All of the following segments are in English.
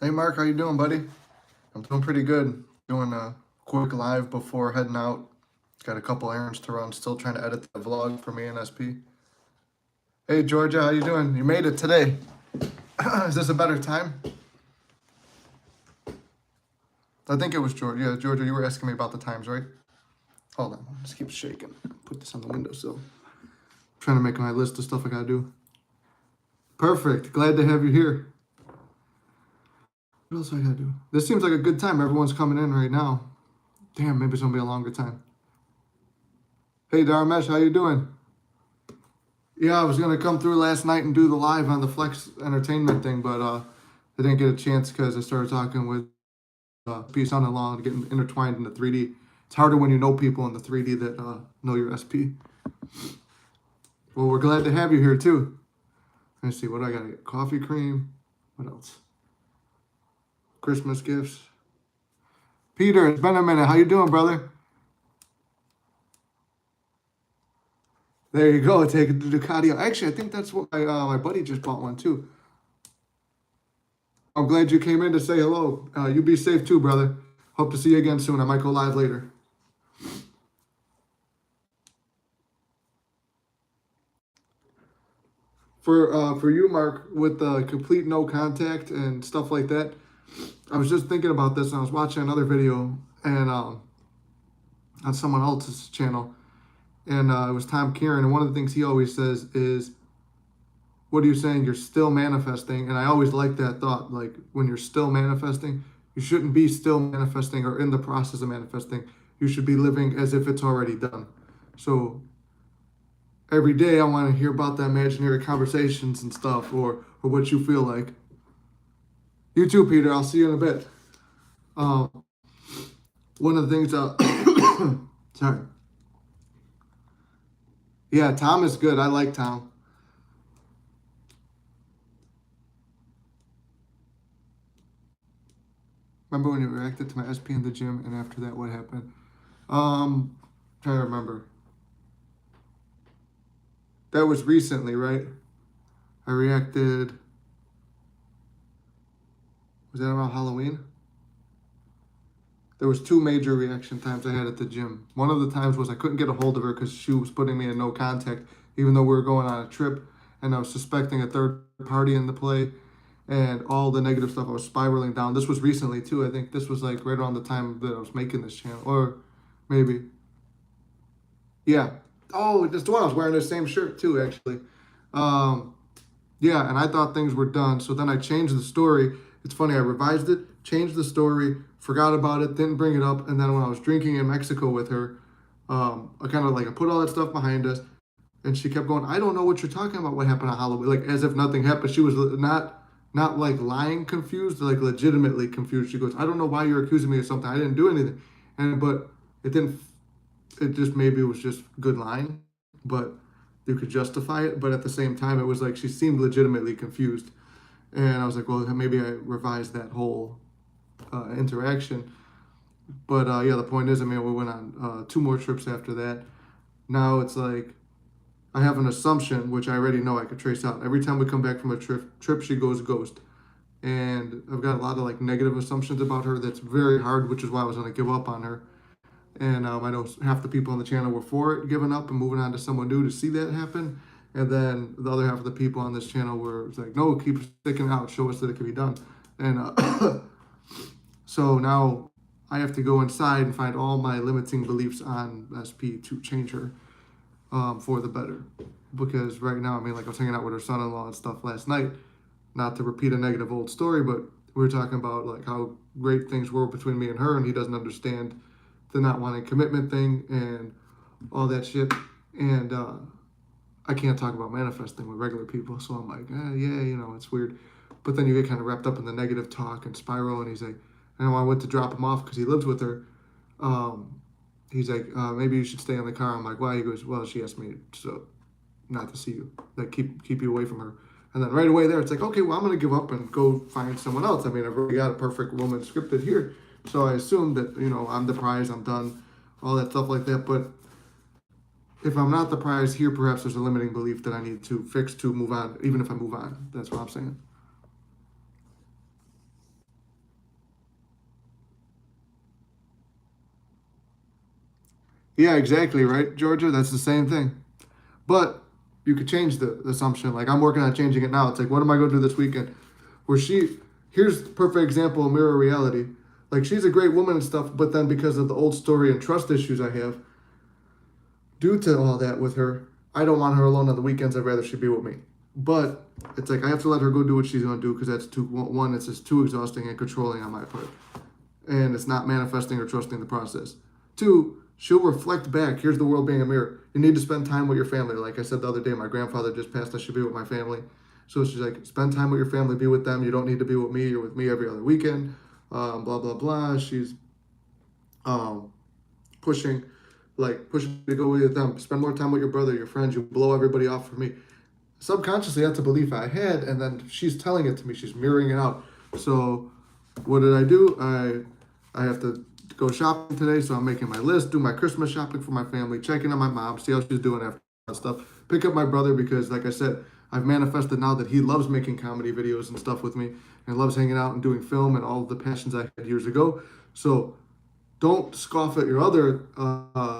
Hey Mark, how you doing, buddy? I'm doing pretty good. Doing a quick live before heading out. Got a couple errands to run. Still trying to edit the vlog for me and SP. Hey Georgia, how you doing? You made it today. Is this a better time? I think it was Georgia. Yeah, Georgia, you were asking me about the times, right? Hold on, just keep shaking. Put this on the windowsill. Trying to make my list of stuff I gotta do. Perfect. Glad to have you here. What else I gotta do? This seems like a good time. Everyone's coming in right now. Damn, maybe it's gonna be a longer time. Hey Dharmesh, how you doing? Yeah, I was gonna come through last night and do the live on the Flex Entertainment thing, but I didn't get a chance because I started talking with P son-in-law and getting intertwined in the 3D. It's harder when you know people in the 3D that know your SP. Well, we're glad to have you here too. Let's see, what do I gotta get? Coffee cream. What else? Christmas gifts. Peter, it's been a minute. How you doing, brother? There you go. Take it to Ducati. Actually, I think that's what my buddy just bought one too. I'm glad you came in to say hello. You be safe too, brother. Hope to see you again soon. I might go live later. For you, Mark, with the complete no contact and stuff like that, I was just thinking about this and I was watching another video and on someone else's channel, and it was Tom Kieran, and one of the things he always says is, "What are you saying? You're still manifesting." And I always like that thought. Like when you're still manifesting, you shouldn't be still manifesting or in the process of manifesting. You should be living as if it's already done. So every day I want to hear about the imaginary conversations and stuff, or what you feel like. You too, Peter. I'll see you in a bit. One of the things, sorry. Yeah, Tom is good. I like Tom. Remember when you reacted to my SP in the gym, and after that, what happened? Trying to remember. That was recently, right? I reacted. Was that around Halloween? There was two major reaction times I had at the gym. One of the times was I couldn't get a hold of her because she was putting me in no contact, even though we were going on a trip, and I was suspecting a third party in the play, and all the negative stuff. I was spiraling down. This was recently too. I think this was like right around the time that I was making this channel, or maybe, yeah. Oh, that's the one I was wearing the same shirt too, actually. Um, Yeah, and I thought things were done. So then I changed the story. It's funny, I revised it, changed the story, forgot about it, didn't bring it up. And then when I was drinking in Mexico with her, I kind of like I put all that stuff behind us. And she kept going, I don't know what you're talking about. What happened on Halloween? Like as if nothing happened. She was not like lying confused, like legitimately confused. She goes, I don't know why you're accusing me of something. I didn't do anything. And but it didn't. It just maybe it was just good lying, but you could justify it. But at the same time, it was like she seemed legitimately confused. And I was like, well, maybe I revised that whole interaction. But yeah, the point is, I mean, we went on two more trips after that. Now it's like I have an assumption, which I already know I could trace out. Every time we come back from a trip she goes ghost. And I've got a lot of like negative assumptions about her that's very hard, which is why I was going to give up on her. And I know half the people on the channel were for it, giving up and moving on to someone new to see that happen. And then the other half of the people on this channel were like, no, keep sticking out, show us that it can be done. And so now I have to go inside and find all my limiting beliefs on SP to change her for the better. Because right now, I mean, like I was hanging out with her son-in-law and stuff last night, not to repeat a negative old story, but we were talking about like how great things were between me and her, and he doesn't understand the not wanting commitment thing and all that shit. And I can't talk about manifesting with regular people, so I'm like, yeah, you know, it's weird. But then you get kind of wrapped up in the negative talk and spiral. And he's like, and when I went to drop him off because he lives with her, um, he's like, maybe you should stay in the car. I'm like, why? He goes, well, she asked me so not to see you, like keep you away from her. And then right away there, it's like, okay, well, I'm gonna give up and go find someone else. I mean, I've already got a perfect woman scripted here, so I assume that I'm the prize, I'm done, all that stuff like that. But if I'm not the prize here, perhaps there's a limiting belief that I need to fix to move on, even if I move on. That's what I'm saying. Yeah, exactly, right, Georgia? That's the same thing. But you could change the assumption. Like I'm working on changing it now. It's like, what am I going to do this weekend? Where here's the perfect example of mirror reality. Like she's a great woman and stuff, but then because of the old story and trust issues I have, due to all that with her, I don't want her alone on the weekends. I'd rather she be with me. But it's like I have to let her go do what she's going to do because that's too one. It's just too exhausting and controlling on my part, and it's not manifesting or trusting the process. Two, she'll reflect back. Here's the world being a mirror. You need to spend time with your family. Like I said the other day, my grandfather just passed. I should be with my family. So she's like, spend time with your family, be with them. You don't need to be with me. You're with me every other weekend. Blah blah blah. She's um, pushing, pushing me to go with them. Spend more time with your brother, your friends. You blow everybody off for me. Subconsciously, that's a belief I had, and then she's telling it to me. She's mirroring it out. So, what did I do? I have to go shopping today, so I'm making my list, do my Christmas shopping for my family, checking on my mom, see how she's doing after that stuff. Pick up my brother because, like I said, I've manifested now that he loves making comedy videos and stuff with me, and loves hanging out and doing film and all of the passions I had years ago. So don't scoff at your other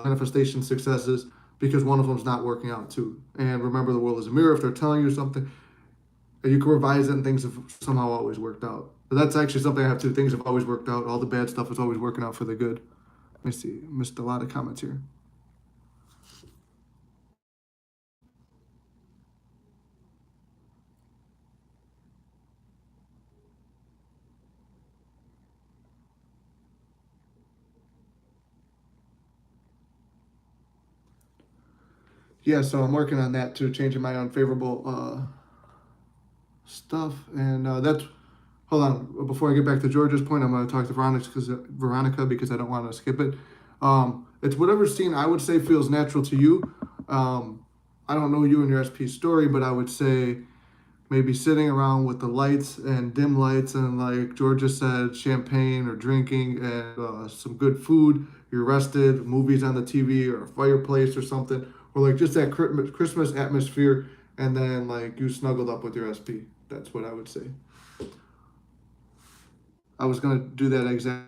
manifestation successes because one of them's not working out too. And remember, the world is a mirror. If they're telling you something, you can revise it and things have somehow always worked out. But that's actually something I have too. Things have always worked out. All the bad stuff is always working out for the good. Let me see. Missed a lot of comments here. Yeah, so I'm working on that too, changing my unfavorable stuff. And that's, hold on, before I get back to George's point, I'm going to talk to Veronica because I don't want to skip it. It's whatever scene I would say feels natural to you. I don't know you and your SP story, but I would say maybe sitting around with the lights and dim lights and like Georgia said, champagne or drinking and some good food. You're rested, movies on the TV or a fireplace or something, or like just that Christmas atmosphere, and then like you snuggled up with your SP. That's what I would say. I was gonna do that exact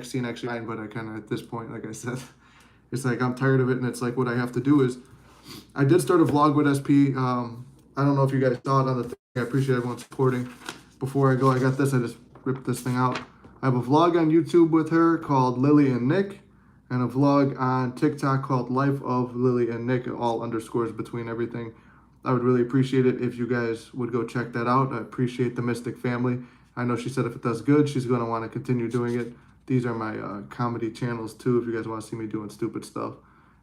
scene actually, but I kind of at this point, like I said, it's like I'm tired of it, and it's like what I have to do is I did start a vlog with SP. I don't know if you guys saw it on the thing. I appreciate everyone supporting. Before I go, I got this. I just ripped this thing out. I have a vlog on YouTube with her called Lily and Nick, and a vlog on TikTok called Life of Lily and Nick, all underscores between everything. I would really appreciate it if you guys would go check that out. I appreciate the Mystic family. I know she said if it does good, she's going to want to continue doing it. These are my comedy channels too, if you guys want to see me doing stupid stuff.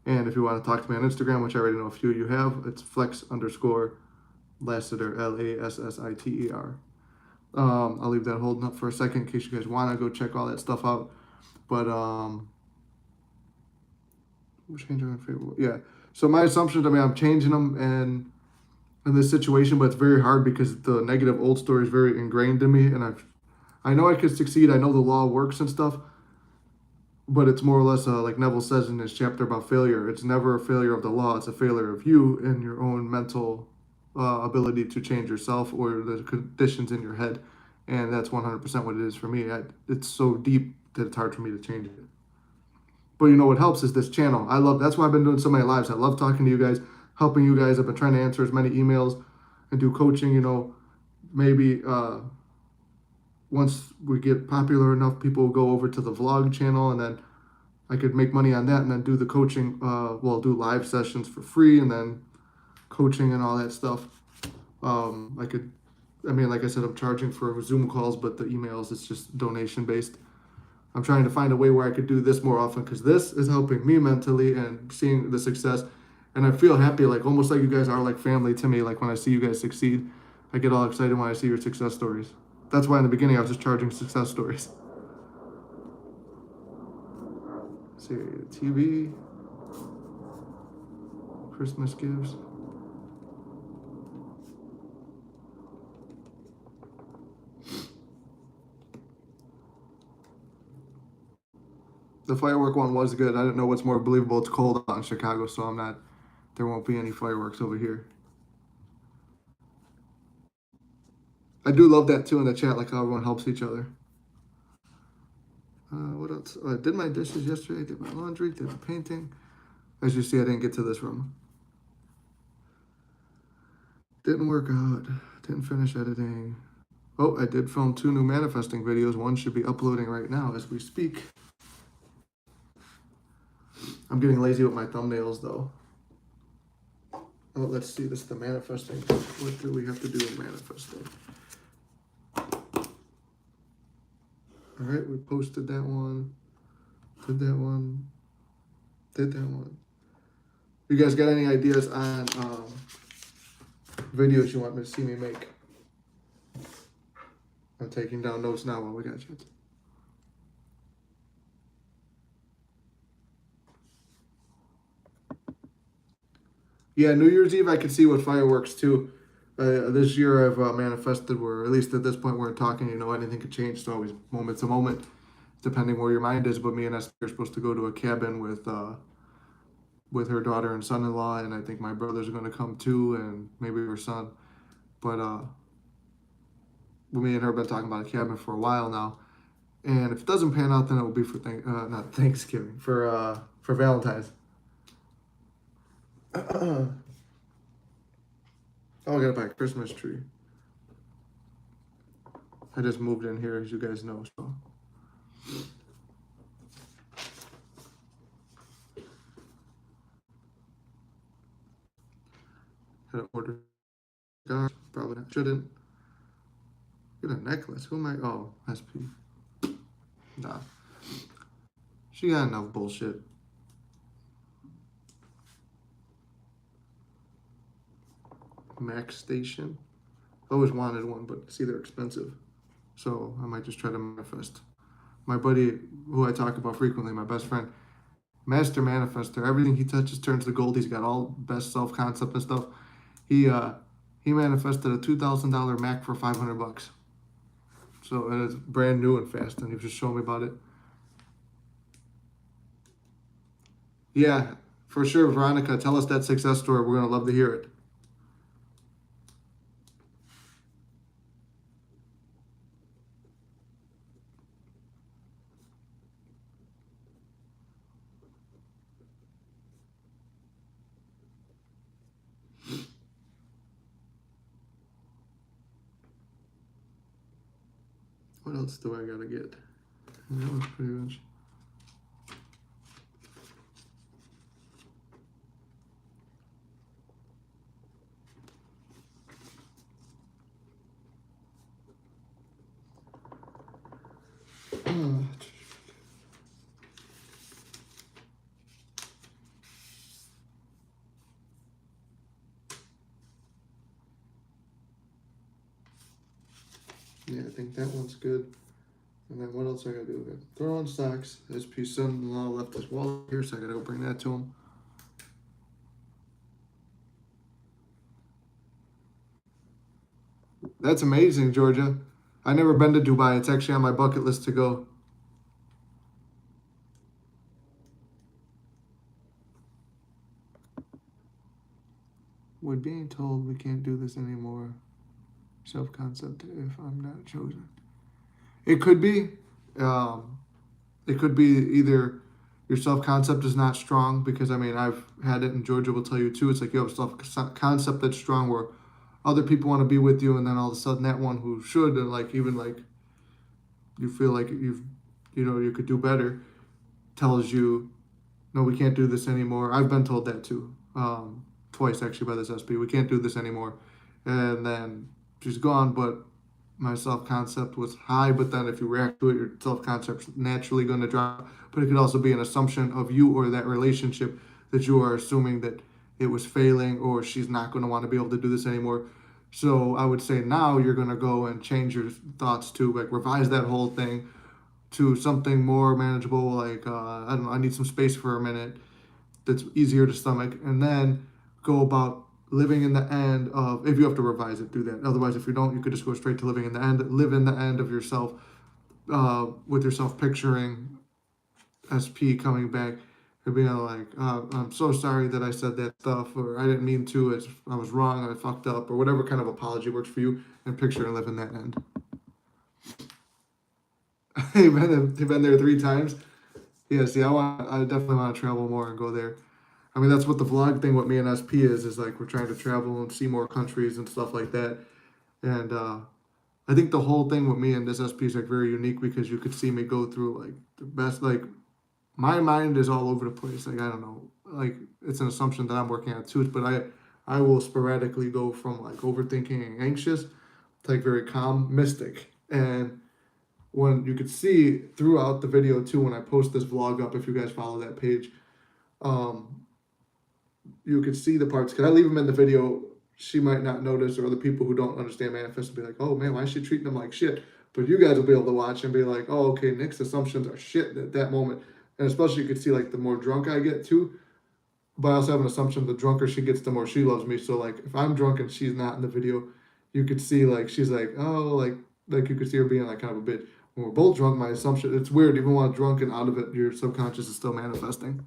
And if you want to talk to me on Instagram, which I already know a few of you have, it's flex underscore Lassiter, Lassiter. I'll leave that holding up for a second in case you guys want to go check all that stuff out. But changing my favorite. Yeah. So my assumptions, I mean, I'm changing them and in this situation, but it's very hard because the negative old story is very ingrained in me, and I know I could succeed. I know the law works and stuff, but it's more or less like Neville says in his chapter about failure. It's never a failure of the law. It's a failure of you and your own mental ability to change yourself or the conditions in your head, and that's 100% what it is for me. It's so deep that it's hard for me to change it. But you know what helps is this channel. I love that's why I've been doing so many lives. I love talking to you guys, helping you guys. I've been trying to answer as many emails and do coaching. You know, maybe once we get popular enough, people will go over to the vlog channel, and then I could make money on that, and then do the coaching. Do live sessions for free, and then coaching and all that stuff. I could, I mean, like I said, I'm charging for Zoom calls, but the emails it's just donation based. I'm trying to find a way where I could do this more often because this is helping me mentally and seeing the success. And I feel happy, like almost like you guys are like family to me. Like when I see you guys succeed, I get all excited when I see your success stories. That's why in the beginning I was just charging success stories. Let's see, TV, Christmas gifts. The firework one was good. I didn't know what's more believable. It's cold out in Chicago, so I'm not. There won't be any fireworks over here. I do love that too in the chat, like how everyone helps each other. What else? I did my dishes yesterday. Did my laundry. Did the painting. As you see, I didn't get to this room. Didn't work out. Didn't finish editing. Oh, I did film 2 new manifesting videos. One should be uploading right now as we speak. I'm getting lazy with my thumbnails though. Oh, let's see. This is the manifesting. What do we have to do in manifesting? All right, we posted that one. Did that one. Did that one. You guys got any ideas on videos you want me to see me make? I'm taking down notes now while we got you. Yeah, New Year's Eve I could see with fireworks too. This year I've manifested where, at least at this point we're talking, anything could change. It's always moment to moment, depending where your mind is. But me and Esther are supposed to go to a cabin with her daughter and son-in-law, and I think my brothers are going to come too, and maybe her son. But me and her have been talking about a cabin for a while now, and if it doesn't pan out, then it will be for not Thanksgiving, for Valentine's. Oh, I gotta buy a Christmas tree. I just moved in here, as you guys know, so. Gotta order. Probably not. Shouldn't. Get a necklace. Who am I? Oh, SP. Nah. She got enough bullshit. Max Station. I always wanted one, but see, they're expensive. So I might just try to manifest. My buddy, who I talk about frequently, my best friend, master manifester. Everything he touches turns to gold. He's got all best self-concept and stuff. He manifested a $2,000 Mac for $500. So and it's brand new and fast, and he was just showing me about it. Yeah, for sure, Veronica. Tell us that success story. We're gonna love to hear it. What else do I gotta get? That was pretty much. Yeah, I think that one's good. And then what else I gotta do? Throw on socks. SP son-in-law left his wallet here, so I gotta go bring that to him. That's amazing, Georgia. I've never been to Dubai. It's actually on my bucket list to go. We're being told we can't do this anymore. Self-concept if I'm not chosen. It could be. It could be either your self-concept is not strong, because I've had it, and Georgia will tell you too. It's like you have a self-concept that's strong where other people want to be with you, and then all of a sudden that one who should, and even you feel like you could do better, tells you, no, we can't do this anymore. I've been told that too, twice actually by this SP. We can't do this anymore, and then she's gone. But my self-concept was high, but then if you react to it, your self-concept's naturally going to drop. But it could also be an assumption of you or that relationship, that you are assuming that it was failing, or she's not going to want to be able to do this anymore. So I would say now you're going to go and change your thoughts to revise that whole thing to something more manageable, like I don't know, I need some space for a minute, that's easier to stomach, and then go about living in the end of, if you have to revise it, do that. Otherwise, if you don't, you could just go straight to living in the end. Live in the end of yourself, with yourself picturing SP coming back and being like, I'm so sorry that I said that stuff, or I didn't mean to, I was wrong, I fucked up, or whatever kind of apology works for you, and picture and live in that end. You've been there 3 times? Yeah, see, I definitely want to travel more and go there. I mean, that's what the vlog thing with me and SP is like we're trying to travel and see more countries and stuff like that. And I think the whole thing with me and this SP is like very unique because you could see me go through like the best, like my mind is all over the place. Like, I don't know, like it's an assumption that I'm working at too, but I will sporadically go from like overthinking and anxious to like very calm, mystic. And when you could see throughout the video too, when I post this vlog up, if you guys follow that page, um, you could see the parts. Cause I leave them in the video. She might not notice, or other people who don't understand manifest will be like, "Oh man, why is she treating them like shit?" But you guys will be able to watch and be like, "Oh, okay, Nick's assumptions are shit at that moment." And especially you could see like the more drunk I get too. But I also have an assumption the drunker she gets, the more she loves me. So like if I'm drunk and she's not in the video, you could see like she's like, oh, like you could see her being like kind of a bitch. When we're both drunk, my assumption, it's weird, even when I'm drunk and out of it, your subconscious is still manifesting.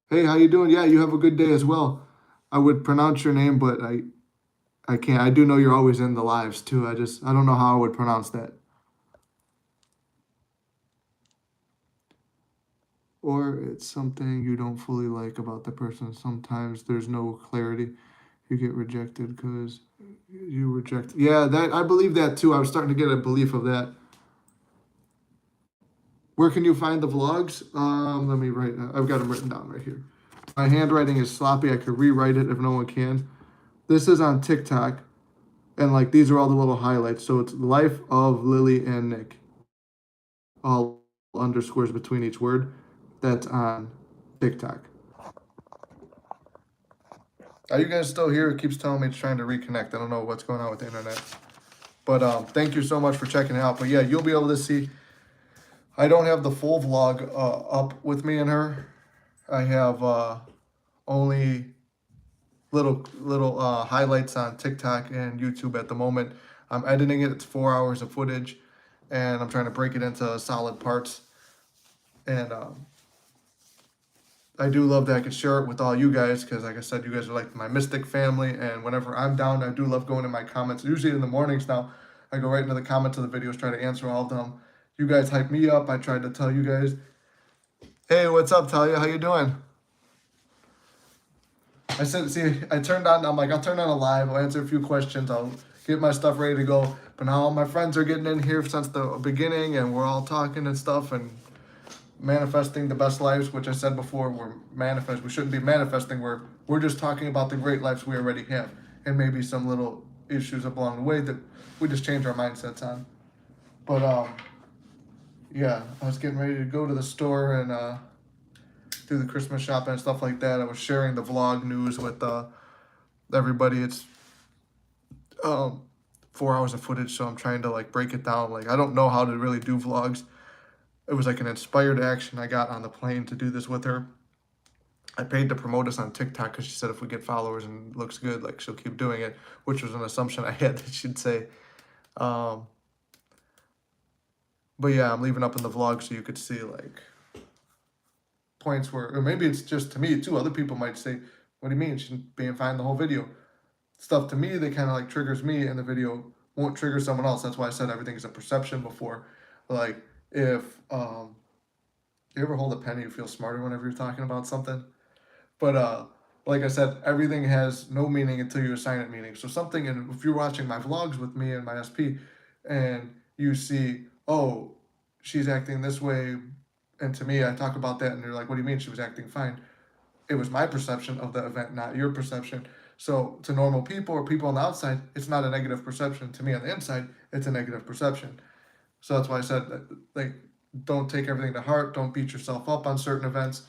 Hey, how you doing? Yeah, you have a good day as well. I would pronounce your name, but I can't. I do know you're always in the lives too. I don't know how I would pronounce that. Or it's something you don't fully like about the person. Sometimes there's no clarity. You get rejected because you reject. Yeah, that I believe that too. I was starting to get a belief of that. Where can you find the vlogs? Let me write. I've got them written down right here. My handwriting is sloppy. I could rewrite it if no one can. This is on TikTok, and like these are all the little highlights. So it's life of Lily and Nick, all underscores between each word. That's on TikTok. Are you guys still here? It keeps telling me it's trying to reconnect. I don't know what's going on with the internet. But thank you so much for checking it out. But yeah, you'll be able to see. I don't have the full vlog up with me and her. I have only little highlights on TikTok and YouTube at the moment. I'm editing it. It's 4 hours of footage, and I'm trying to break it into solid parts. And I do love that I could share it with all you guys because, like I said, you guys are like my mystic family. And whenever I'm down, I do love going in my comments. Usually in the mornings now, I go right into the comments of the videos, try to answer all of them. You guys hype me up. I tried to tell you guys, hey, what's up, Talia? How you doing? I said, see, I turned on. I'm like, I'll turn on a live. I'll answer a few questions. I'll get my stuff ready to go. But now all my friends are getting in here since the beginning, and we're all talking and stuff and manifesting the best lives, which I said before, we shouldn't be manifesting, we're just talking about the great lives we already have, and maybe some little issues along the way that we just change our mindsets on. But yeah, I was getting ready to go to the store and do the Christmas shopping and stuff like that. I was sharing the vlog news with everybody. It's 4 hours of footage, so I'm trying to like break it down. Like I don't know how to really do vlogs. It was like an inspired action I got on the plane to do this with her. I paid to promote us on TikTok because she said if we get followers and it looks good, like she'll keep doing it, which was an assumption I had that she'd say. But yeah, I'm leaving up in the vlog so you could see like points where, or maybe it's just to me too. Other people might say, what do you mean? She's being fine the whole video. Stuff to me that kind of like triggers me and the video won't trigger someone else. That's why I said everything is a perception before. Like if you ever hold a pen and you feel smarter whenever you're talking about something? But like I said, everything has no meaning until you assign it meaning. So something, and if you're watching my vlogs with me and my SP, and you see, oh, she's acting this way, and to me, I talk about that, and you're like, what do you mean she was acting fine? It was my perception of the event, not your perception. So to normal people or people on the outside, it's not a negative perception. To me on the inside, it's a negative perception. So that's why I said that, like, don't take everything to heart. Don't beat yourself up on certain events.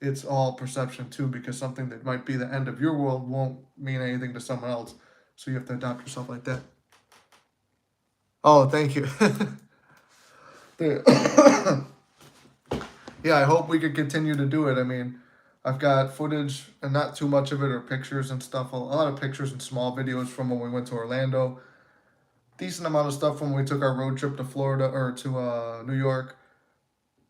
It's all perception too, because something that might be the end of your world won't mean anything to someone else. So you have to adopt yourself like that. Oh, thank you. Yeah, I hope we could continue to do it. I mean, I've got footage and not too much of it, or pictures and stuff. A lot of pictures and small videos from when we went to Orlando. Decent amount of stuff when we took our road trip to Florida or to New York.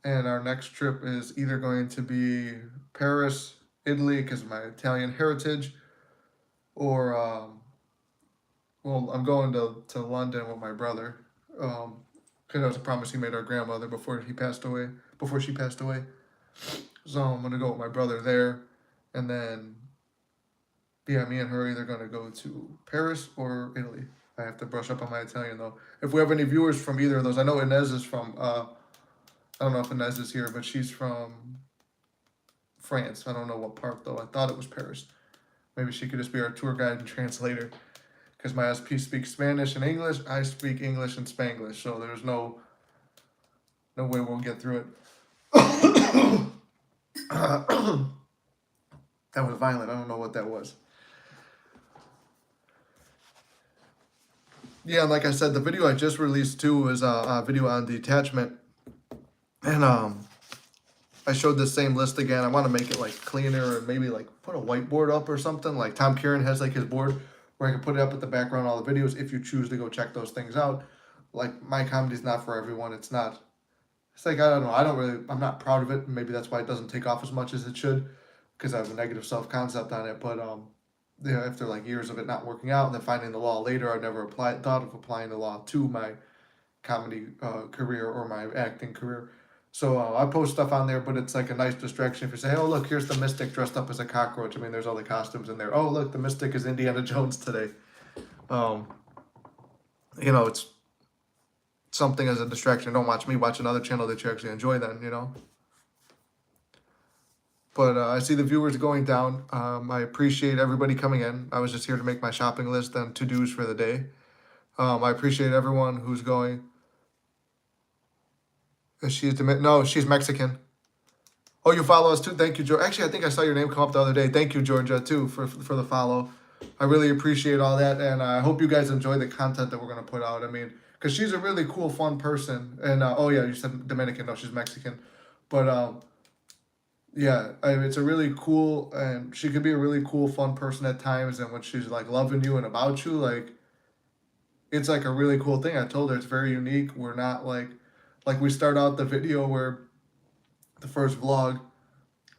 And our next trip is either going to be Paris, Italy, because of my Italian heritage, or well, I'm going to London with my brother, because that was a promise he made our grandmother before she passed away. So I'm gonna go with my brother there, and then yeah, me and her are either gonna go to Paris or Italy. I have to brush up on my Italian though. If we have any viewers from either of those, I know Inez is from. I don't know if Inez is here, but she's from France. I don't know what part though. I thought it was Paris. Maybe she could just be our tour guide and translator. Because my SP speaks Spanish and English, I speak English and Spanglish, so there's no way we'll get through it. That was violent. I don't know what that was. Yeah, like I said, the video I just released too was a video on detachment, and I showed the same list again. I want to make it like cleaner and maybe like put a whiteboard up or something. Like Tom Kieran has like his board where I can put it up at the background all the videos if you choose to go check those things out. Like my comedy's not for everyone. It's not. It's like I don't know. I'm not proud of it. Maybe that's why it doesn't take off as much as it should, because I have a negative self-concept on it. But yeah, after like years of it not working out and then finding the law later, I never thought of applying the law to my comedy career or my acting career. So I post stuff on there, but it's like a nice distraction. If you say, "Oh look, here's the Mystic dressed up as a cockroach." I mean, there's all the costumes in there. Oh look, the Mystic is Indiana Jones today. You know, it's something as a distraction. Don't watch me. Watch another channel that you actually enjoy. Then you know. But I see the viewers going down. I appreciate everybody coming in. I was just here to make my shopping list and to-dos for the day. I appreciate everyone who's going. No, she's Mexican. Oh, you follow us too? Thank you, Georgia. Actually, I think I saw your name come up the other day. Thank you, Georgia, too, for the follow. I really appreciate all that, and I hope you guys enjoy the content that we're going to put out. I mean, because she's a really cool, fun person. And, oh, yeah, you said Dominican. No, she's Mexican. But, yeah, it's a really cool, and she could be a really cool, fun person at times. And when she's, like, loving you and about you, like, it's, like, a really cool thing. I told her it's very unique. We're not, like we start out the video where the first vlog,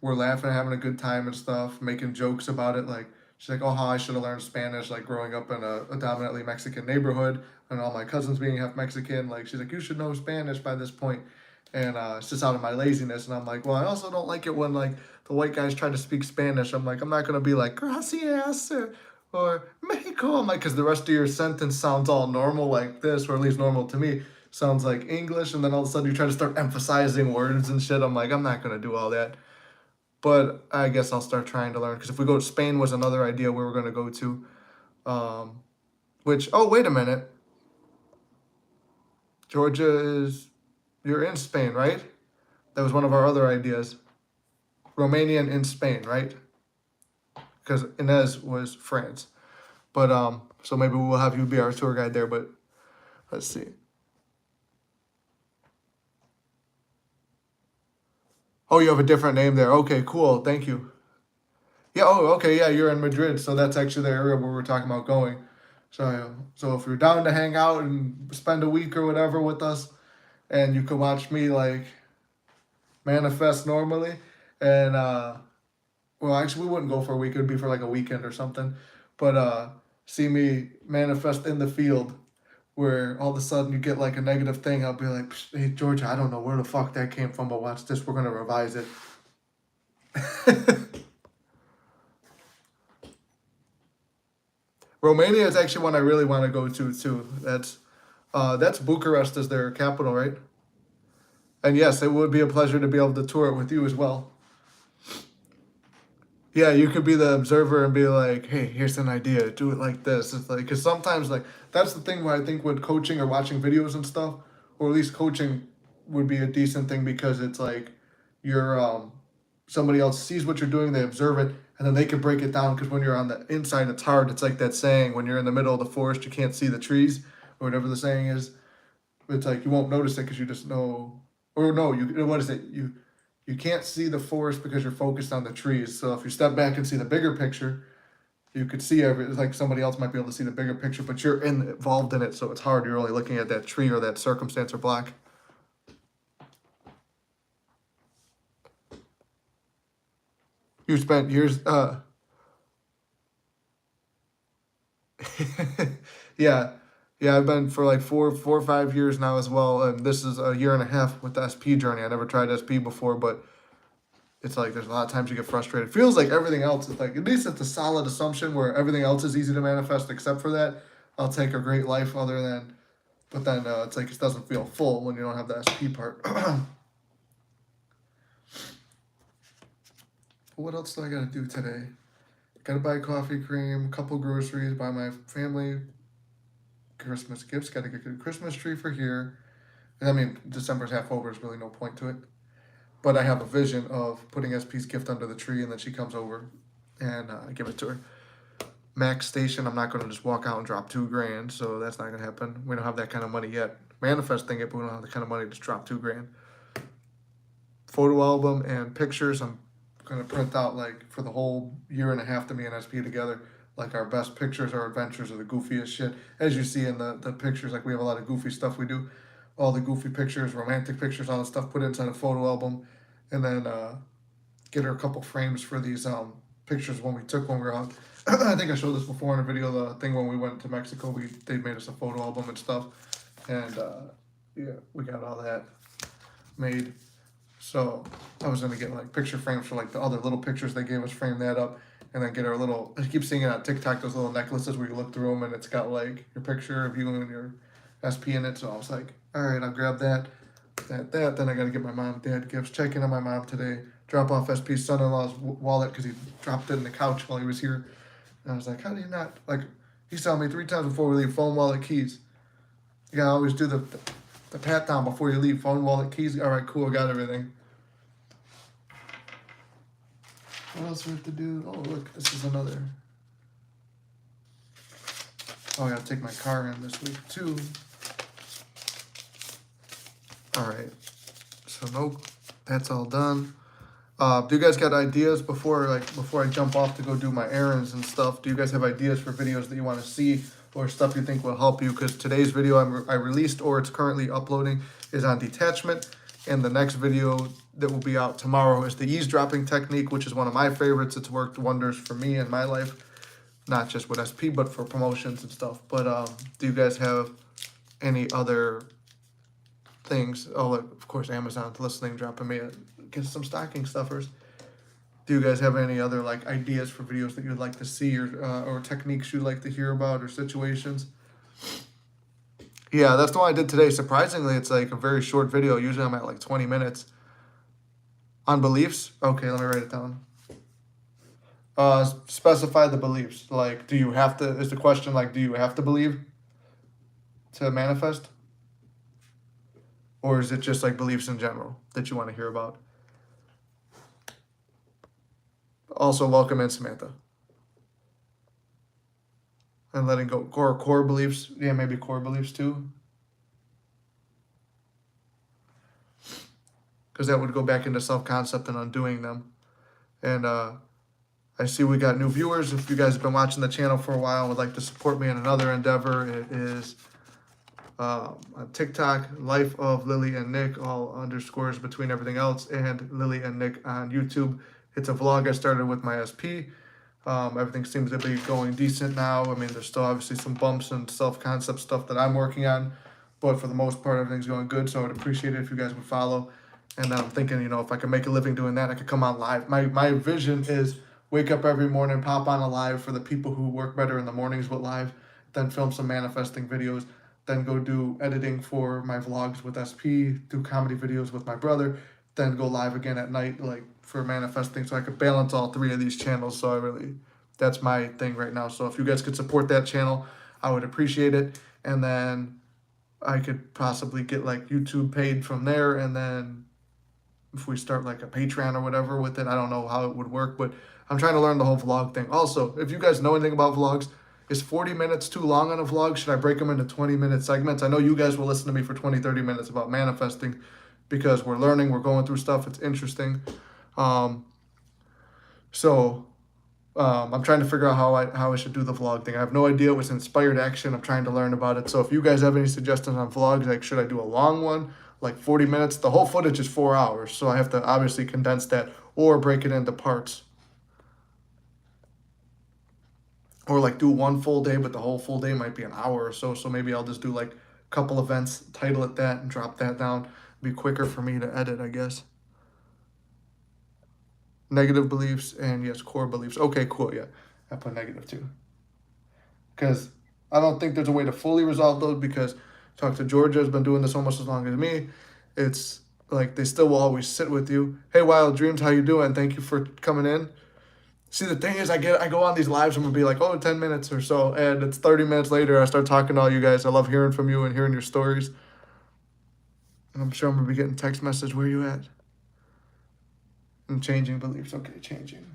we're laughing, having a good time and stuff, making jokes about it. Like, she's like, oh, how I should have learned Spanish, like, growing up in a dominantly Mexican neighborhood, and all my cousins being half Mexican. Like, she's like, you should know Spanish by this point. And it's just out of my laziness. And I'm like, well, I also don't like it when, like, the white guys try to speak Spanish. I'm like, I'm not going to be like, gracias, or Mexico. I'm like, because the rest of your sentence sounds all normal like this, or at least normal to me. Sounds like English, and then all of a sudden you try to start emphasizing words and shit. I'm like, I'm not going to do all that. But I guess I'll start trying to learn, because if we go to Spain was another idea we were going to go to. Which, oh, wait a minute. Georgia you're in Spain, right? That was one of our other ideas. Romanian in Spain, right? Because Inez was France. But, so maybe we'll have you be our tour guide there, but let's see. Oh, you have a different name there. Okay, cool. Thank you. Yeah, oh, okay, yeah, you're in Madrid, so that's actually the area where we're talking about going. So if you're down to hang out and spend a week or whatever with us, and you can watch me, like, manifest normally, and, well, actually, we wouldn't go for a week. It would be for, like, a weekend or something. But, see me manifest in the field, where all of a sudden you get, like, a negative thing. I'll be like, hey, Georgia, I don't know where the fuck that came from, but watch this. We're going to revise it. Romania is actually one I really want to go to too. That's Bucharest is their capital, right? And yes, it would be a pleasure to be able to tour it with you as well. Yeah, you could be the observer and be like, hey, here's an idea. Do it like this. It's like, because sometimes, like, that's the thing where I think with coaching or watching videos and stuff, or at least coaching would be a decent thing, because it's like you're somebody else sees what you're doing, they observe it, and then they can break it down. Because when you're on the inside, it's hard. It's like that saying, when you're in the middle of the forest, you can't see the trees, or whatever the saying is. It's like you won't notice it because you just know, or no, what is it? You can't see the forest because you're focused on the trees. So if you step back and see the bigger picture, you could see it's like somebody else might be able to see the bigger picture, but you're involved in it, so it's hard. You're only looking at that tree or that circumstance or block. You spent years, yeah, yeah. I've been for like 4 or 5 years now as well, and this is a year and a half with the SP journey. I never tried SP before, but it's like there's a lot of times you get frustrated. It feels like everything else is like, at least it's a solid assumption where everything else is easy to manifest except for that. I'll take a great life other than, but then it's like it doesn't feel full when you don't have the SP part. What else do I gotta do today? Gotta buy coffee cream, a couple groceries, buy my family Christmas gifts. Gotta get a Christmas tree for here. I mean, December's half over. There's really no point to it. But I have a vision of putting SP's gift under the tree, and then she comes over, and I give it to her. Max Station, I'm not going to just walk out and drop $2,000, so that's not going to happen. We don't have that kind of money yet. Manifesting it, but we don't have the kind of money to just drop $2,000. Photo album and pictures, I'm going to print out like for the whole year and a half to me and SP together, like our best pictures, our adventures, or the goofiest shit. As you see in the pictures, like we have a lot of goofy stuff we do. All the goofy pictures, romantic pictures, all the stuff put inside a photo album, and then get her a couple frames for these pictures when we took when we were out. I think I showed this before in a video. The thing when we went to Mexico, they made us a photo album and stuff, and yeah, we got all that made. So I was gonna get like picture frames for like the other little pictures they gave us, frame that up, and then get our little. I keep seeing it on TikTok, those little necklaces where you look through them and it's got like your picture of you and your SP in it. So I was like, all right, I'll grab that. Then I gotta get my mom and dad gifts. Check in on my mom today. Drop off SP's son-in-law's wallet because he dropped it in the couch while he was here. And I was like, how do you not, like, he's telling me 3 times before we leave, phone, wallet, keys. You gotta always do the pat down before you leave, phone, wallet, keys. All right, cool, I got everything. What else do we have to do? Oh, look, this is another. Oh, I gotta take my car in this week too. All right, so no, that's all done. Do you guys got ideas before I jump off to go do my errands and stuff? Do you guys have ideas for videos that you want to see or stuff you think will help you? Because today's video I released or it's currently uploading is on detachment, and the next video that will be out tomorrow is the eavesdropping technique, which is one of my favorites. It's worked wonders for me in my life, not just with SP, but for promotions and stuff. But do you guys have any other things? Oh, of course, Amazon's listening, dropping me get some stocking stuffers. Do you guys have any other like ideas for videos that you'd like to see or techniques you'd like to hear about or situations? Yeah, that's the one I did today. Surprisingly, it's like a very short video. Usually I'm at like 20 minutes. On beliefs? Okay, let me write it down. Specify the beliefs. Like, do you have to, is the question like, do you have to believe to manifest? Or is it just like beliefs in general that you want to hear about? Also, welcome in, Samantha. And letting go. Core beliefs. Yeah, maybe core beliefs too. Because that would go back into self-concept and undoing them. And I see we got new viewers. If you guys have been watching the channel for a while and would like to support me in another endeavor, it is on TikTok, Life of Lily and Nick, all underscores between everything else, and Lily and Nick on YouTube. It's a vlog I started with my SP. Everything seems to be going decent now. I mean, there's still obviously some bumps and self-concept stuff that I'm working on, but for the most part, everything's going good, so I would appreciate it if you guys would follow. And I'm thinking, if I can make a living doing that, I could come on live. My vision is wake up every morning, pop on a live for the people who work better in the mornings with live, then film some manifesting videos, then go do editing for my vlogs with SP, do comedy videos with my brother, then go live again at night, like for manifesting, so I could balance all 3 of these channels. So that's my thing right now. So if you guys could support that channel, I would appreciate it. And then I could possibly get like YouTube paid from there. And then if we start like a Patreon or whatever with it, I don't know how it would work, but I'm trying to learn the whole vlog thing. Also, if you guys know anything about vlogs, is 40 minutes too long on a vlog? Should I break them into 20-minute segments? I know you guys will listen to me for 20, 30 minutes about manifesting because we're learning, we're going through stuff. It's interesting. I'm trying to figure out how I should do the vlog thing. I have no idea. It was inspired action. I'm trying to learn about it. So if you guys have any suggestions on vlogs, like should I do a long one, like 40 minutes? The whole footage is 4 hours, so I have to obviously condense that or break it into parts. Or like do one full day, but the whole full day might be an hour or so. So maybe I'll just do like a couple events, title it that, and drop that down. It'd be quicker for me to edit, I guess. negative beliefs, and yes, core beliefs. Okay, cool, yeah. I put negative too. Because I don't think there's a way to fully resolve those, because talk to Georgia has been doing this almost as long as me. It's like they still will always sit with you. Hey, Wild Dreams, how you doing? Thank you for coming in. See, the thing is, I go on these lives, I'm gonna be like, oh, 10 minutes or so, and it's 30 minutes later, I start talking to all you guys. I love hearing from you and hearing your stories. And I'm sure I'm gonna be getting text message, where you at? And changing beliefs. Okay, changing.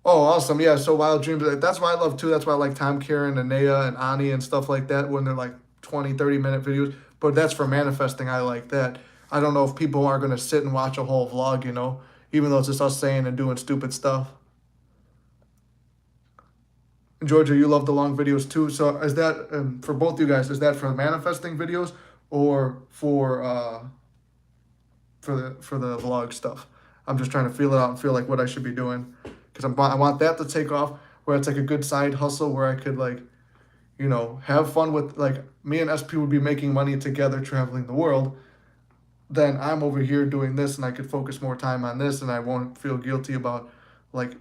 Oh, awesome. Yeah, so Wild Dreams, that's why I love too. That's why I like Tom Kieran and Naya and Ani and stuff like that, when they're like 20, 30-minute videos. But that's for manifesting. I like that. I don't know if people are going to sit and watch a whole vlog, even though it's just us saying and doing stupid stuff. Georgia, you love the long videos too. So is that, for both you guys, is that for manifesting videos or for the vlog stuff? I'm just trying to feel it out and feel like what I should be doing, because I want that to take off, where it's like a good side hustle where I could like, have fun with, like, me and SP would be making money together traveling the world. Then I'm over here doing this, and I could focus more time on this, and I won't feel guilty about like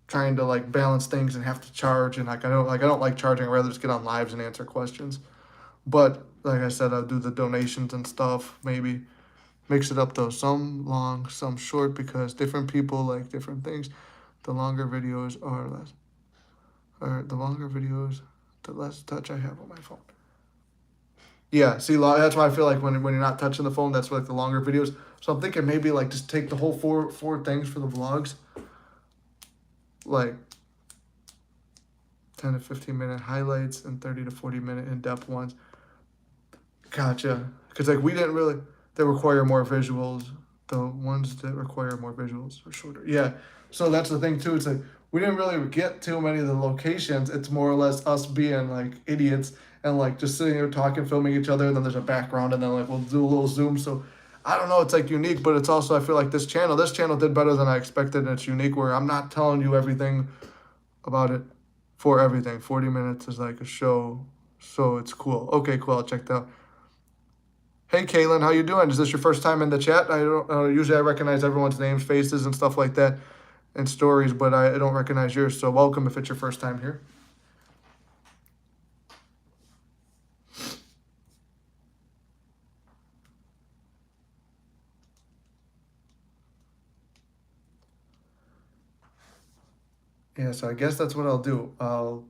trying to like balance things and have to charge, and I don't like charging. I'd rather just get on lives and answer questions. But like I said, I'll do the donations and stuff, maybe mix it up though, some long, some short, because different people like different things. The longer videos are less, or the longer videos, the less touch I have on my phone. Yeah, see, that's why I feel like when you're not touching the phone, that's like the longer videos. So I'm thinking maybe like just take the whole four things for the vlogs, like 10 to 15-minute highlights and 30 to 40-minute in-depth ones. Gotcha. Because like they require more visuals. The ones that require more visuals are shorter. Yeah. So that's the thing too. It's like we didn't really get too many of the locations. It's more or less us being like idiots and like just sitting there talking, filming each other, and then there's a background, and then like we'll do a little zoom. So I don't know. It's like unique, but it's also, I feel like this channel did better than I expected, and it's unique where I'm not telling you everything about it for everything. 40 minutes is like a show, so it's cool. Okay, cool. I'll check that out. Hey, Kaylin, how you doing? Is this your first time in the chat? I don't usually I recognize everyone's names, faces, and stuff like that, and stories, but I don't recognize yours. So welcome if it's your first time here. Yeah, so I guess that's what I'll do. I'll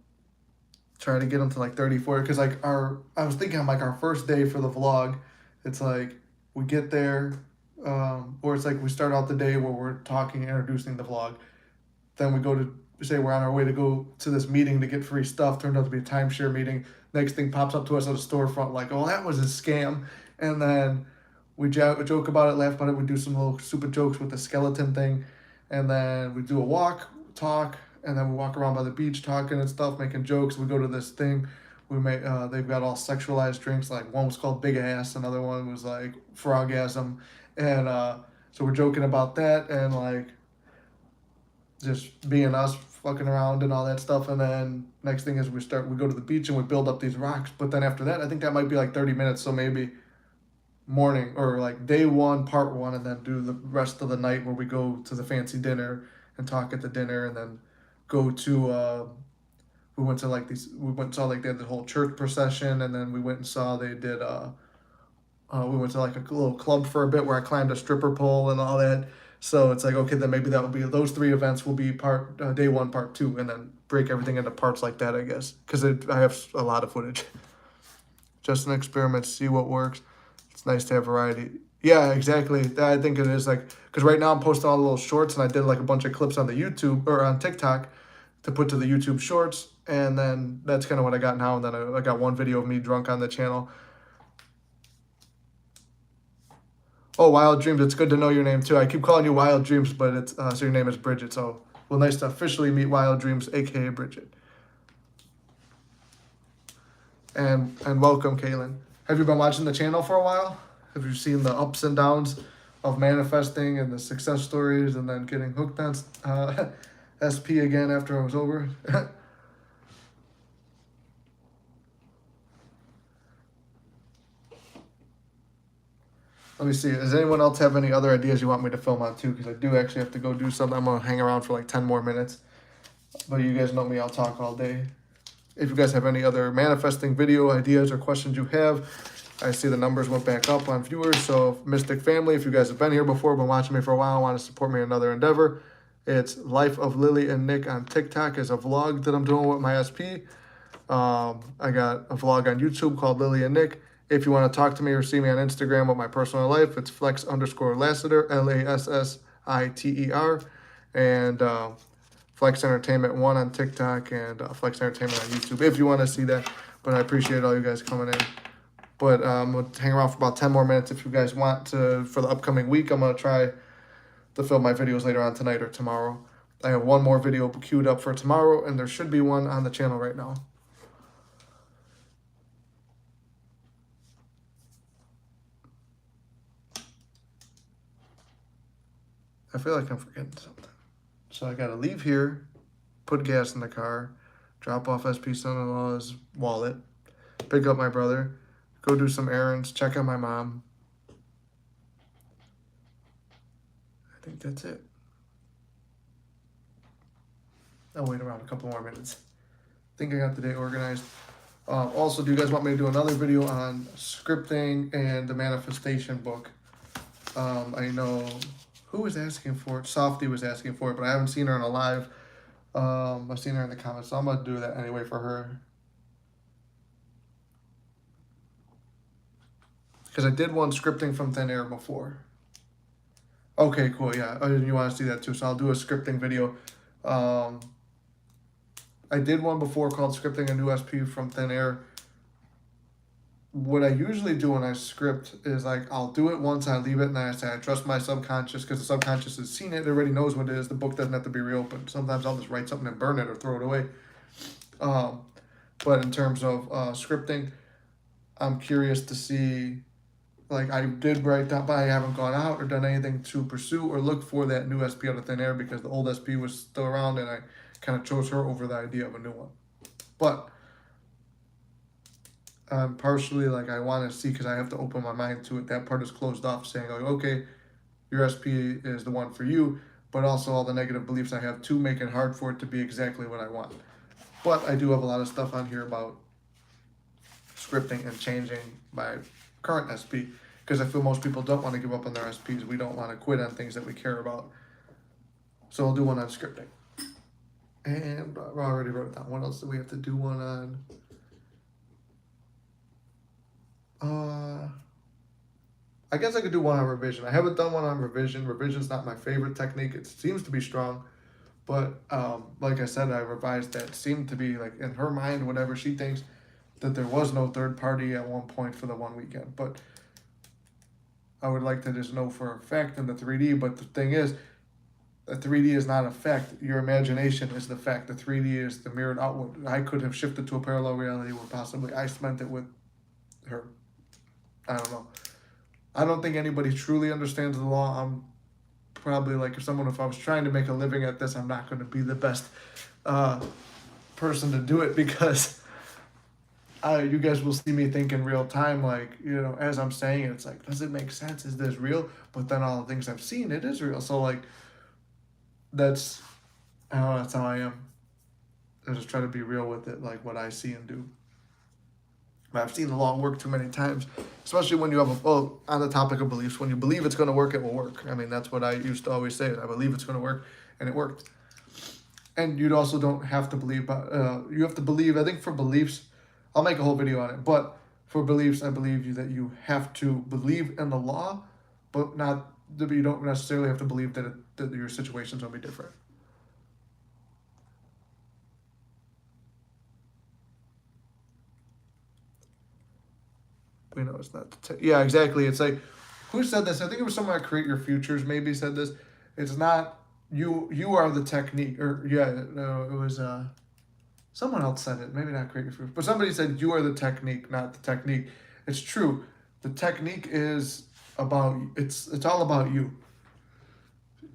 try to get them to like 34, because like I was thinking on like our first day for the vlog, it's like we get there, or it's like we start out the day where we're talking, introducing the vlog. Then we go to say we're on our way to go to this meeting to get free stuff. Turned out to be a timeshare meeting. Next thing pops up to us at a storefront, like, oh, that was a scam. And then we joke about it, laugh about it. We do some little stupid jokes with the skeleton thing. And then we do a walk, talk, and then we walk around by the beach talking and stuff, making jokes. We go to this thing. They've got all sexualized drinks. Like one was called Big Ass, another one was like Frogasm. And so we're joking about that, and like just being us, fucking around and all that stuff. And then next thing is we go to the beach and we build up these rocks. But then after that, I think that might be like 30 minutes. So maybe morning or like day one, part one, and then do the rest of the night where we go to the fancy dinner and talk at the dinner, and then go to, we went and saw like they had the whole church procession, and then we went and saw they did, we went to like a little club for a bit where I climbed a stripper pole and all that. So it's like, okay, then maybe that will be, those three events will be day one, part two, and then break everything into parts like that, I guess. Because I have a lot of footage. Just an experiment, see what works. It's nice to have variety. Yeah, exactly. I think it is like, because right now I'm posting all the little shorts, and I did like a bunch of clips on the YouTube or on TikTok to put to the YouTube shorts. And then that's kind of what I got now. And then I got one video of me drunk on the channel. Oh, Wild Dreams. It's good to know your name too. I keep calling you Wild Dreams, but it's so your name is Bridget. So, well, nice to officially meet Wild Dreams, aka Bridget. And welcome, Kaylin. Have you been watching the channel for a while? Have you seen the ups and downs of manifesting and the success stories, and then getting hooked on SP again after it was over? Let me see. Does anyone else have any other ideas you want me to film on too? Because I do actually have to go do something. I'm going to hang around for like 10 more minutes. But you guys know me. I'll talk all day. If you guys have any other manifesting video ideas or questions you have, I see the numbers went back up on viewers. So Mystic Family, if you guys have been here before, been watching me for a while, want to support me in another endeavor, it's Life of Lily and Nick on TikTok is a vlog that I'm doing with my SP. I got a vlog on YouTube called Lily and Nick. If you want to talk to me or see me on Instagram with my personal life, it's Flex_Lassiter, Lassiter. And Flex Entertainment 1 on TikTok and Flex Entertainment on YouTube if you want to see that. But I appreciate all you guys coming in. But we'll hang around for about 10 more minutes if you guys want to. For the upcoming week, I'm going to try to film my videos later on tonight or tomorrow. I have one more video queued up for tomorrow, and there should be one on the channel right now. I feel like I'm forgetting something. So I got to leave here, put gas in the car, drop off SP son-in-law's wallet, pick up my brother, go do some errands, check on my mom. I think that's it. I'll wait around a couple more minutes. I think I got the day organized. Also, do you guys want me to do another video on scripting and the manifestation book? I know who was asking for it. Softy was asking for it, but I haven't seen her in a live. I've seen her in the comments, so I'm going to do that anyway for her. Because I did one scripting from thin air before. Okay, cool, yeah. Oh, you want to see that too, so I'll do a scripting video. I did one before called Scripting a New SP from Thin Air. What I usually do when I script is like, I'll do it once, I leave it, and I say I trust my subconscious because the subconscious has seen it, it already knows what it is. The book doesn't have to be reopened. Sometimes I'll just write something and burn it or throw it away. But in terms of scripting, I'm curious to see, like I did write down, but I haven't gone out or done anything to pursue or look for that new SP out of thin air because the old SP was still around and I kind of chose her over the idea of a new one. But partially, like I want to see, because I have to open my mind to it. That part is closed off, saying, like, okay, your SP is the one for you, but also all the negative beliefs I have too make it hard for it to be exactly what I want. But I do have a lot of stuff on here about scripting and changing my current SP, because I feel most people don't want to give up on their SPs. We don't want to quit on things that we care about. So I'll do one on scripting. And I already wrote it down. What else do we have to do one on? I guess I could do one on revision. I haven't done one on revision. Revision's not my favorite technique. It seems to be strong. But like I said, I revised that. It seemed to be, like, in her mind, whatever she thinks, that there was no third party at one point for the one weekend. But I would like to just know for a fact in the 3D. But the thing is, the 3D is not a fact. Your imagination is the fact. The 3D is the mirrored outward. I could have shifted to a parallel reality where possibly I spent it with her. I don't know. I don't think anybody truly understands the law. I'm probably like, if I was trying to make a living at this, I'm not going to be the best person to do it, because you guys will see me think in real time, like, you know, as I'm saying it, it's like, does it make sense? Is this real? But then all the things I've seen, it is real. So, like, that's how I am. I just try to be real with it, like what I see and do. But I've seen the law work too many times, especially when you have on the topic of beliefs, when you believe it's going to work, it will work. I mean, that's what I used to always say. I believe it's going to work, and it worked. And you also don't have to believe, you have to believe, I think for beliefs, I'll make a whole video on it, but for beliefs, I believe that you have to believe in the law, but you don't necessarily have to believe that your situations will be different. We know it's not. Yeah, exactly. It's like, who said this? I think it was someone at Create Your Futures maybe said this. It's not you. You are the technique. Or no, it was someone else said it. Maybe not Create Your Futures, but somebody said you are the technique, not the technique. It's true. The technique is about. It's all about you.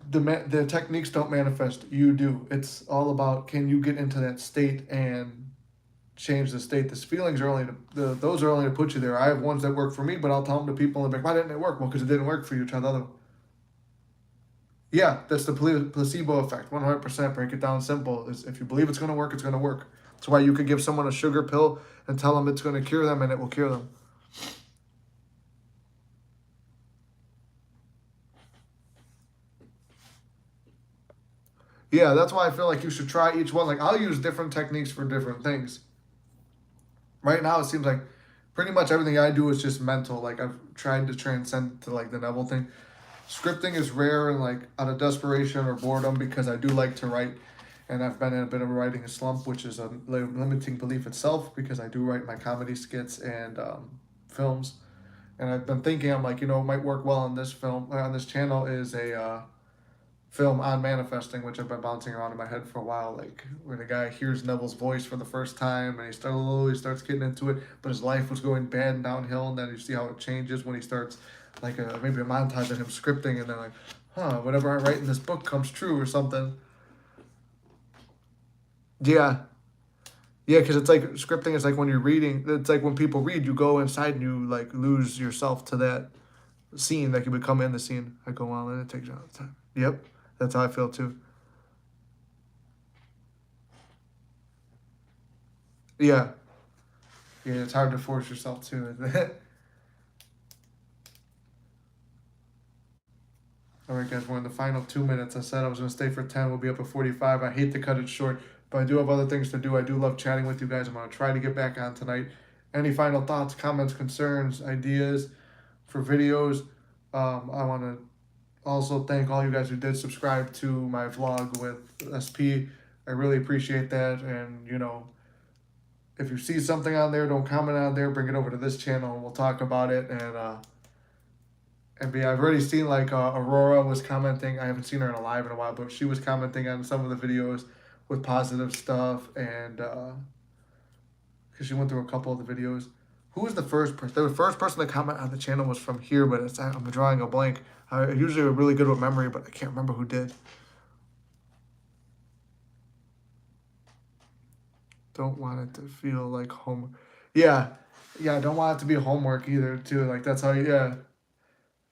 The techniques don't manifest. You do. It's all about, can you get into that state and change the state. These feelings are only those are only to put you there. I have ones that work for me, but I'll tell them to people and be like, why didn't it work? Well, because it didn't work for you. Try the other one. Yeah, that's the placebo effect. 100%. Break it down simple. Is if you believe it's going to work, it's going to work. That's why you could give someone a sugar pill and tell them it's going to cure them, and it will cure them. Yeah, that's why I feel like you should try each one. Like, I'll use different techniques for different things. Right now, it seems like pretty much everything I do is just mental. Like, I've tried to transcend to, like, the Neville thing. Scripting is rare and, like, out of desperation or boredom because I do like to write. And I've been in a bit of a writing slump, which is a limiting belief itself because I do write my comedy skits and films. And I've been thinking, I'm like, you know, it might work well on this film, on this channel is a film on manifesting, which I've been bouncing around in my head for a while, like where the guy hears Neville's voice for the first time and he starts getting into it, but his life was going bad and downhill, and then you see how it changes when he starts like maybe a montage of him scripting, and then like, whatever I write in this book comes true or something. Yeah. Yeah, because it's like scripting is like when you're reading, it's like when people read, you go inside and you like lose yourself to that scene, like you become in the scene. I go on and it takes a lot of time. Yep. That's how I feel too. Yeah. Yeah, it's hard to force yourself to, isn't it? All right, guys, we're in the final 2 minutes. I said I was going to stay for 10. We'll be up at 45. I hate to cut it short, but I do have other things to do. I do love chatting with you guys. I'm going to try to get back on tonight. Any final thoughts, comments, concerns, ideas for videos? I want to also thank all you guys who did subscribe to my vlog with SP. I really appreciate that. And, you know, if you see something on there, don't comment on there. Bring it over to this channel and we'll talk about it. And I've already seen like Aurora was commenting. I haven't seen her in a live in a while, but she was commenting on some of the videos with positive stuff. And because she went through a couple of the videos. Who was the first person? The first person to comment on the channel was from here, but I'm drawing a blank. I usually am really good with memory, but I can't remember who did. Don't want it to feel like homework. Yeah, I don't want it to be homework either, too. Like, that's how, yeah.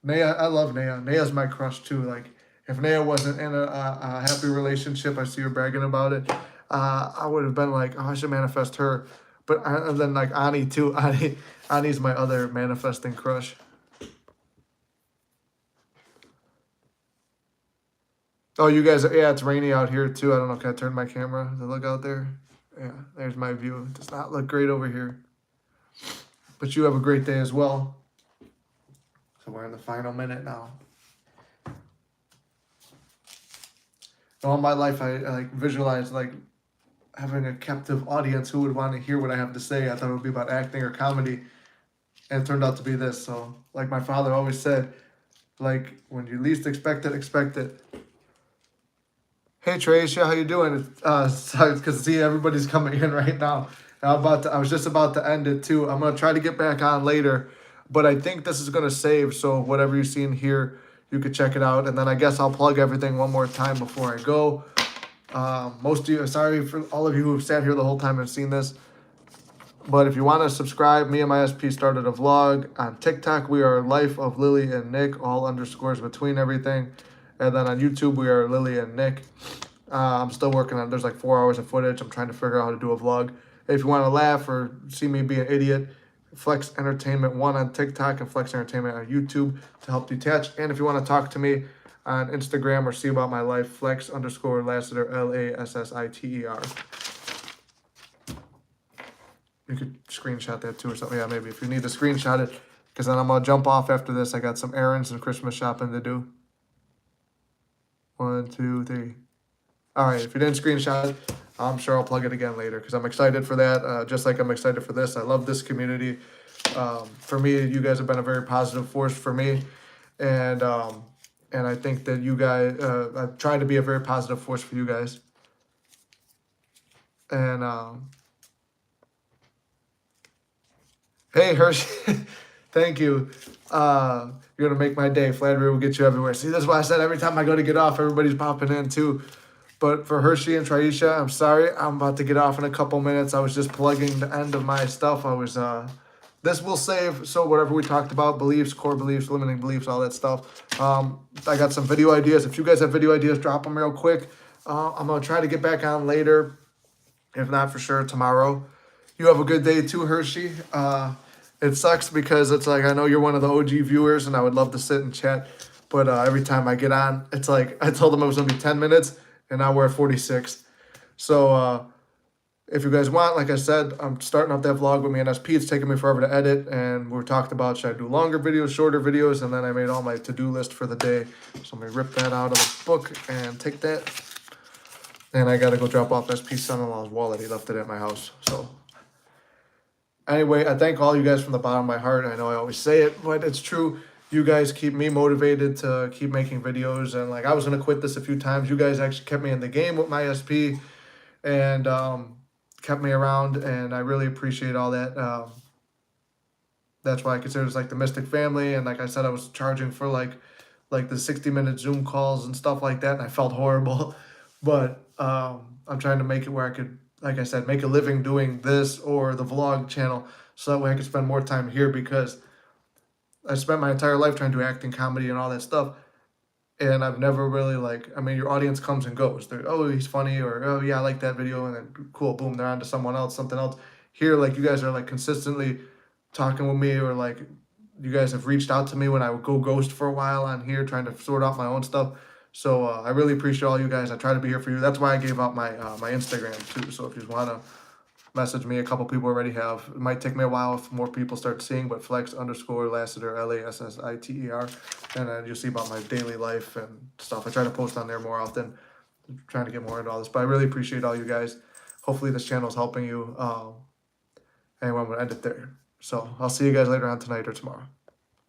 Naya, I love Naya. Naya's my crush, too. Like, if Naya wasn't in a happy relationship, I see her bragging about it, I would have been like, oh, I should manifest her. But and then, like, Ani, too. Ani's my other manifesting crush. Oh, you guys, yeah, it's rainy out here, too. I don't know, can I turn my camera to look out there? Yeah, there's my view. It does not look great over here. But you have a great day as well. So we're in the final minute now. All my life, I like visualized like having a captive audience who would want to hear what I have to say. I thought it would be about acting or comedy, and it turned out to be this. So, like my father always said, like when you least expect it, expect it. Hey Tracia, how you doing? Because see, everybody's coming in right now. I was just about to end it too. I'm gonna try to get back on later, but I think this is gonna save. So whatever you see in here, you could check it out, and then I guess I'll plug everything one more time before I go. Most of you, sorry for all of you who have sat here the whole time and seen this, but if you want to subscribe, me and my SP started a vlog on TikTok. We are Life of Lily and Nick, all underscores between everything. And then on YouTube, we are Lily and Nick. I'm still working on it. There's like 4 hours of footage. I'm trying to figure out how to do a vlog. If you want to laugh or see me be an idiot, Flex Entertainment 1 on TikTok and Flex Entertainment on YouTube to help detach. And if you want to talk to me on Instagram or see about my life, Flex_Lassiter, Lassiter. You could screenshot that too or something. Yeah, maybe if you need to screenshot it, because then I'm going to jump off after this. I got some errands and Christmas shopping to do. 1, 2, 3. All right, if you didn't screenshot it, I'm sure I'll plug it again later because I'm excited for that, just like I'm excited for this. I love this community. For me, you guys have been a very positive force for me, and I think that you guys, I've tried to be a very positive force for you guys. And hey, Hershey, thank you. You're gonna make my day. Flattery will get you everywhere. See, that's why I said every time I go to get off, everybody's popping in too. But for Hershey and Triesha, I'm sorry. I'm about to get off in a couple minutes. I was just plugging the end of my stuff. I was, this will save. So whatever we talked about, beliefs, core beliefs, limiting beliefs, all that stuff. I got some video ideas. If you guys have video ideas, drop them real quick. I'm going to try to get back on later. If not, for sure, tomorrow. You have a good day too, Hershey. It sucks because it's like, I know you're one of the OG viewers and I would love to sit and chat. But every time I get on, it's like, I told them it was going to be 10 minutes. And now we're at 46. So if you guys want, like I said, I'm starting off that vlog with me and SP. It's taking me forever to edit. And we talked about, should I do longer videos, shorter videos? And then I made all my to-do list for the day. So I'm going to rip that out of the book and take that. And I got to go drop off SP's son-in-law's wallet. He left it at my house. So anyway, I thank all you guys from the bottom of my heart. I know I always say it, but it's true. You guys keep me motivated to keep making videos. And like, I was going to quit this a few times. You guys actually kept me in the game with my SP and kept me around. And I really appreciate all that. That's why I consider this like the Mystic family. And like I said, I was charging for like the 60-minute Zoom calls and stuff like that. And I felt horrible. But I'm trying to make it where I could, like I said, make a living doing this or the vlog channel. So that way I could spend more time here, because I spent my entire life trying to do acting, comedy, and all that stuff. And I've never really your audience comes and goes. They're, oh, he's funny, or, oh, yeah, I like that video. And then, cool, boom, they're on to someone else, something else. Here, like, you guys are, like, consistently talking with me, or, like, you guys have reached out to me when I would go ghost for a while on here, trying to sort out my own stuff. So I really appreciate all you guys. I try to be here for you. That's why I gave out my my Instagram, too. So if you want to message me, a couple people already have. It might take me a while if more people start seeing, but flex_Lassiter, Lassiter. And then you'll see about my daily life and stuff. I try to post on there more often. I'm trying to get more into all this. But I really appreciate all you guys. Hopefully this channel is helping you. Anyway, I'm going to end it there. So I'll see you guys later on tonight or tomorrow.